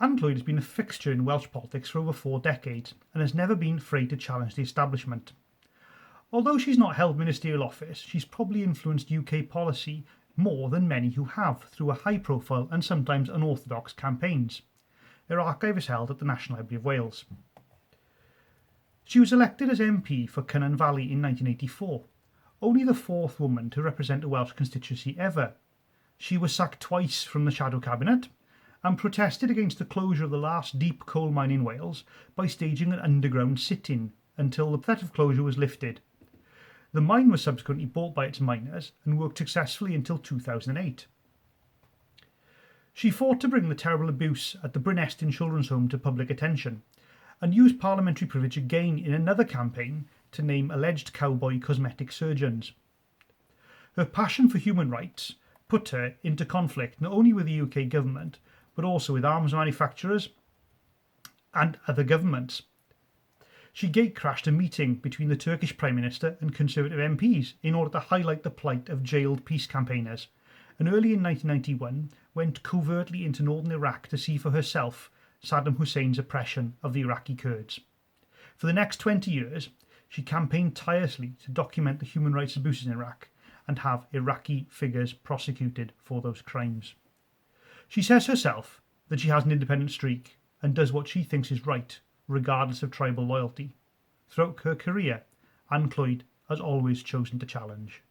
Ann Clwyd has been a fixture in Welsh politics for over 4 decades and has never been afraid to challenge the establishment. Although she's not held ministerial office, she's probably influenced UK policy more than many who have through a high-profile and sometimes unorthodox campaigns. Her archive is held at the National Library of Wales. She was elected as MP for Cynon Valley in 1984, only the 4th woman to represent a Welsh constituency ever. She was sacked twice from the Shadow Cabinet and protested against the closure of the last deep coal mine in Wales by staging an underground sit-in until the threat of closure was lifted. The mine was subsequently bought by its miners and worked successfully until 2008. She fought to bring the terrible abuse at the Brynestyn Children's Home to public attention and used parliamentary privilege again in another campaign to name alleged cowboy cosmetic surgeons. Her passion for human rights put her into conflict not only with the UK government but also with arms manufacturers and other governments. She gatecrashed a meeting between the Turkish Prime Minister and Conservative MPs in order to highlight the plight of jailed peace campaigners, and early in 1991 went covertly into northern Iraq to see for herself Saddam Hussein's oppression of the Iraqi Kurds. For the next 20 years, she campaigned tirelessly to document the human rights abuses in Iraq and have Iraqi figures prosecuted for those crimes. She says herself that she has an independent streak and does what she thinks is right, regardless of tribal loyalty. Throughout her career, Ann Clwyd has always chosen to challenge.